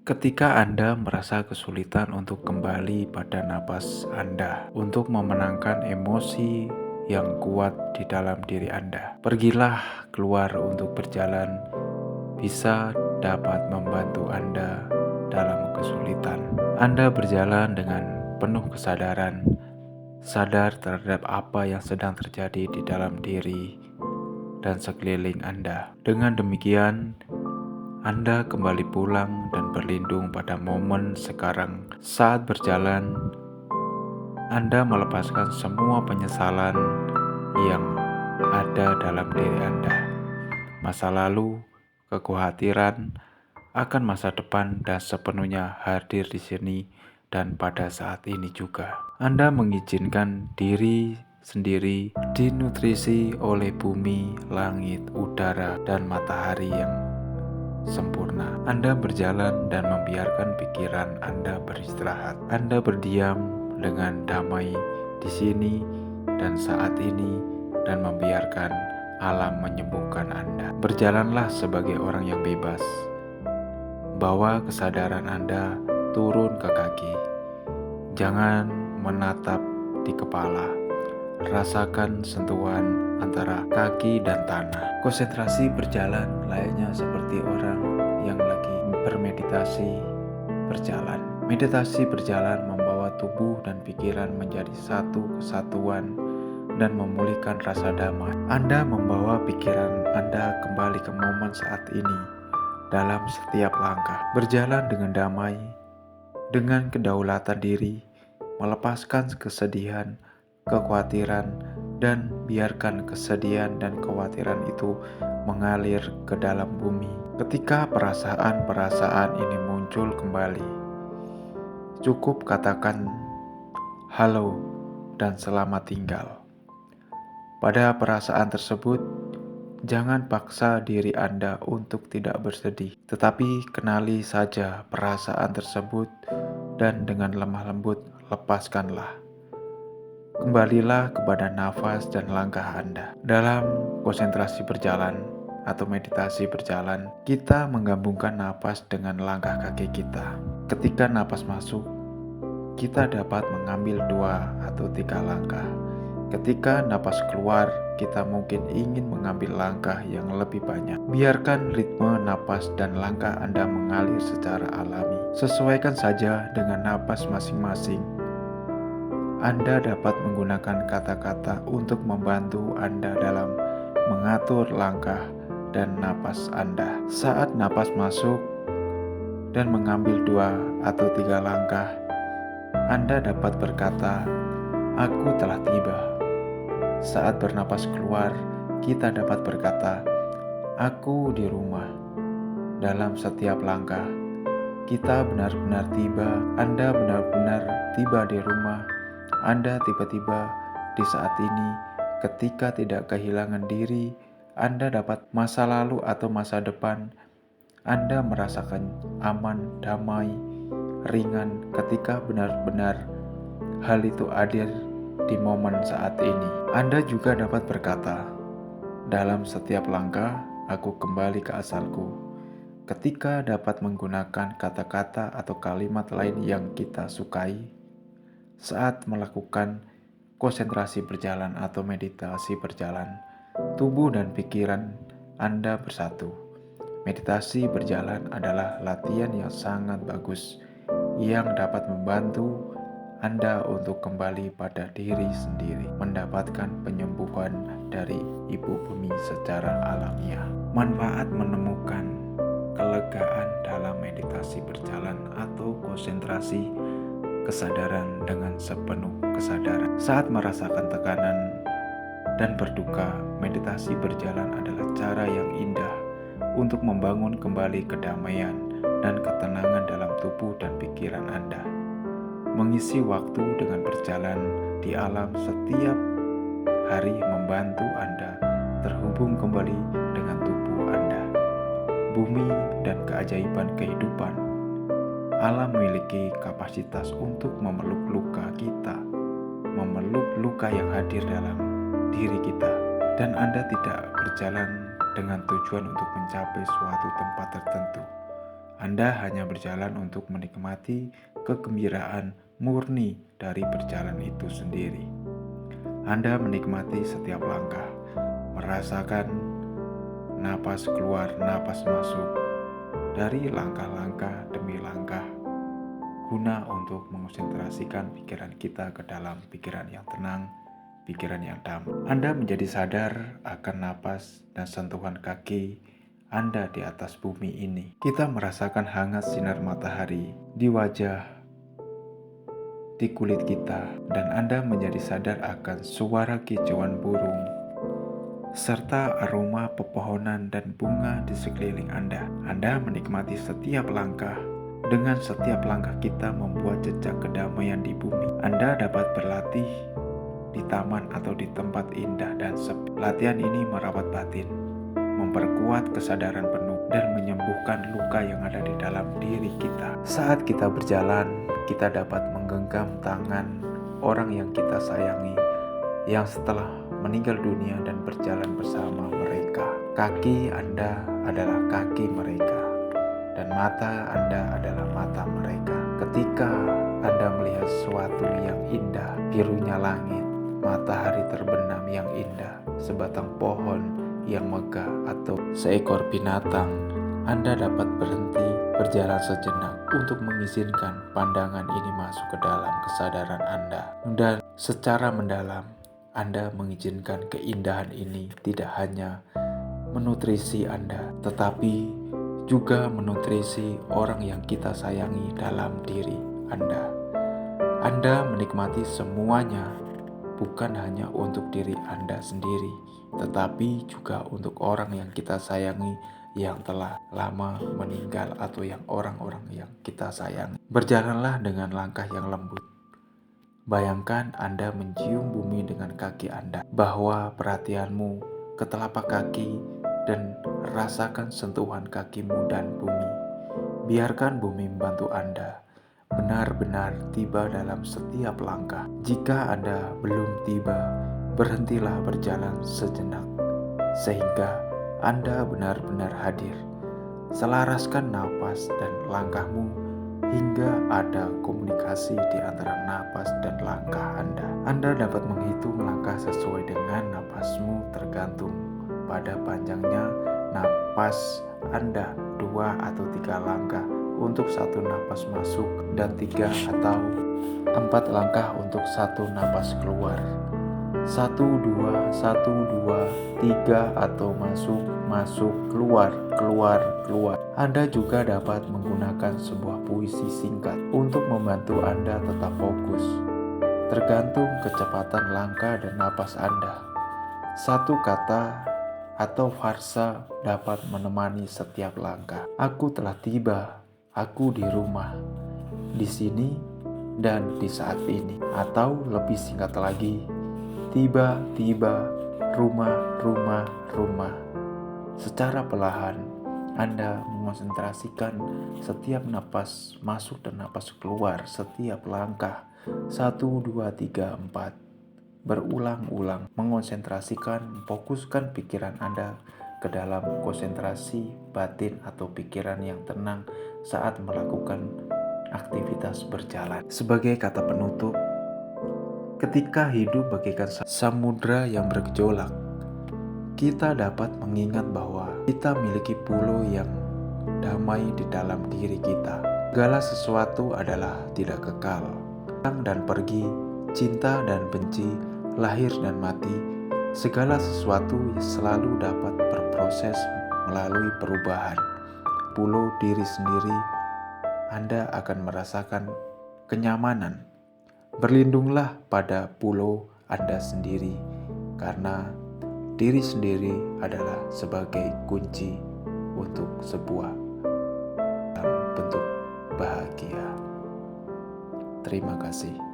Ketika Anda merasa kesulitan untuk kembali pada napas Anda, untuk memenangkan emosi yang kuat di dalam diri Anda, pergilah keluar untuk berjalan, bisa dapat membantu Anda dalam kesulitan. Anda berjalan dengan penuh kesadaran, sadar terhadap apa yang sedang terjadi di dalam diri dan sekeliling Anda. Dengan demikian, Anda kembali pulang dan berlindung pada momen sekarang. Saat berjalan, Anda melepaskan semua penyesalan yang ada dalam diri Anda. Masa lalu, kekhawatiran akan masa depan dan sepenuhnya hadir di sini dan pada saat ini juga. Anda mengizinkan diri sendiri dinutrisi oleh bumi, langit, udara, dan matahari yang sempurna. Anda berjalan dan membiarkan pikiran Anda beristirahat. Anda berdiam dengan damai di sini dan saat ini dan membiarkan alam menyembuhkan Anda. Berjalanlah sebagai orang yang bebas. Bawa kesadaran Anda turun ke kaki. Jangan menatap di kepala. Rasakan sentuhan antara kaki dan tanah. Konsentrasi berjalan layaknya seperti orang yang lagi bermeditasi berjalan. Meditasi berjalan membawa tubuh dan pikiran menjadi satu kesatuan dan memulihkan rasa damai. Anda membawa pikiran Anda kembali ke momen saat ini dalam setiap langkah. Berjalan dengan damai, dengan kedaulatan diri, melepaskan kesedihan, kekhawatiran, dan biarkan kesedihan dan kekhawatiran itu mengalir ke dalam bumi. Ketika perasaan-perasaan ini muncul kembali, cukup katakan halo dan selamat tinggal. Pada perasaan tersebut, jangan paksa diri Anda untuk tidak bersedih, tetapi kenali saja perasaan tersebut dan dengan lemah lembut lepaskanlah. Kembalilah kepada nafas dan langkah Anda. Dalam konsentrasi berjalan atau meditasi berjalan, kita menggabungkan napas dengan langkah kaki kita. Ketika napas masuk, kita dapat mengambil 2 atau 3 langkah. Ketika napas keluar, kita mungkin ingin mengambil langkah yang lebih banyak. Biarkan ritme napas dan langkah Anda mengalir secara alami. Sesuaikan saja dengan napas masing-masing. Anda dapat menggunakan kata-kata untuk membantu Anda dalam mengatur langkah dan napas Anda. Saat napas masuk dan mengambil 2 atau 3 langkah, Anda dapat berkata, "Aku telah tiba." Saat bernapas keluar, kita dapat berkata, "Aku di rumah." Dalam setiap langkah, kita benar-benar tiba. Anda benar-benar tiba di rumah. Anda tiba-tiba di saat ini, ketika tidak kehilangan diri. Anda dapat masa lalu atau masa depan. Anda merasakan aman, damai, ringan ketika benar-benar hal itu hadir di momen saat ini. Anda juga dapat berkata, "Dalam setiap langkah, aku kembali ke asalku." Ketika dapat menggunakan kata-kata atau kalimat lain yang kita sukai, saat melakukan konsentrasi berjalan atau meditasi berjalan, tubuh dan pikiran Anda bersatu. Meditasi berjalan adalah latihan yang sangat bagus yang dapat membantu Anda untuk kembali pada diri sendiri, mendapatkan penyembuhan dari ibu bumi secara alamiah. Manfaat menemukan kelegaan dalam meditasi berjalan atau konsentrasi kesadaran dengan sepenuh kesadaran. Saat merasakan tekanan dan berduka, meditasi berjalan adalah cara yang indah untuk membangun kembali kedamaian dan ketenangan dalam tubuh dan pikiran Anda. Mengisi waktu dengan berjalan di alam setiap hari membantu Anda terhubung kembali dengan tubuh Anda, bumi, dan keajaiban kehidupan. Alam memiliki kapasitas untuk memeluk luka kita, memeluk luka yang hadir dalam diri kita, dan Anda tidak berjalan dengan tujuan untuk mencapai suatu tempat tertentu. Anda hanya berjalan untuk menikmati kegembiraan murni dari berjalan itu sendiri. Anda menikmati setiap langkah, merasakan napas keluar, napas masuk dari langkah-langkah demi langkah, guna untuk mengonsentrasikan pikiran kita ke dalam pikiran yang tenang, pikiran yang damai. Anda menjadi sadar akan napas dan sentuhan kaki Anda di atas bumi ini. Kita merasakan hangat sinar matahari di wajah, di kulit kita, dan Anda menjadi sadar akan suara kicauan burung serta aroma pepohonan dan bunga di sekeliling Anda. Anda menikmati setiap langkah. Dengan setiap langkah kita membuat jejak kedamaian di bumi. Anda dapat berlatih di taman atau di tempat indah dan sepi. Latihan ini merawat batin, memperkuat kesadaran penuh, dan menyembuhkan luka yang ada di dalam diri kita. Saat kita berjalan, kita dapat menggenggam tangan orang yang kita sayangi, yang setelah meninggal dunia dan berjalan bersama mereka. Kaki Anda adalah kaki mereka, dan mata Anda adalah mata mereka. Ketika Anda melihat sesuatu yang indah, birunya langit, matahari terbenam yang indah, sebatang pohon yang megah, atau seekor binatang, Anda dapat berhenti berjalan sejenak untuk mengizinkan pandangan ini masuk ke dalam kesadaran Anda. Dan secara mendalam, Anda mengizinkan keindahan ini tidak hanya menutrisi Anda, tetapi juga menutrisi orang yang kita sayangi dalam diri Anda. Anda menikmati semuanya, bukan hanya untuk diri Anda sendiri, tetapi juga untuk orang yang kita sayangi yang telah lama meninggal atau yang orang-orang yang kita sayangi. Berjalanlah dengan langkah yang lembut. Bayangkan Anda mencium bumi dengan kaki Anda, bahwa perhatianmu ke telapak kaki dan rasakan sentuhan kakimu dan bumi. Biarkan bumi membantu Anda benar-benar tiba dalam setiap langkah. Jika Anda belum tiba, berhentilah berjalan sejenak, sehingga Anda benar-benar hadir. Selaraskan napas dan langkahmu hingga ada komunikasi di antara napas dan langkah Anda. Anda dapat menghitung langkah sesuai dengan napasmu tergantung pada panjangnya napas Anda, 2 atau 3 langkah untuk satu napas masuk dan 3 atau 4 langkah untuk satu napas keluar. 1, 2, 1, 2, 3 atau masuk, keluar. Anda juga dapat menggunakan sebuah puisi singkat untuk membantu Anda tetap fokus. Tergantung kecepatan langkah dan napas Anda, satu kata atau farsa dapat menemani setiap langkah. Aku telah tiba, aku di rumah, di sini dan di saat ini. Atau lebih singkat lagi, tiba-tiba, rumah. Secara perlahan, Anda mengonsentrasikan setiap napas masuk dan napas keluar, setiap langkah. 1, 2, 3, 4. Berulang-ulang, mengonsentrasikan, fokuskan pikiran Anda ke dalam konsentrasi batin atau pikiran yang tenang saat melakukan aktivitas berjalan. Sebagai kata penutup, ketika hidup bagaikan samudra yang bergejolak, kita dapat mengingat bahwa kita memiliki pulau yang damai di dalam diri kita. Segala sesuatu adalah tidak kekal. Datang dan pergi, cinta dan benci, lahir dan mati, segala sesuatu selalu dapat berproses melalui perubahan. Pulau diri sendiri, Anda akan merasakan kenyamanan. Berlindunglah pada pulau Anda sendiri, karena diri sendiri adalah sebagai kunci untuk sebuah bentuk bahagia. Terima kasih.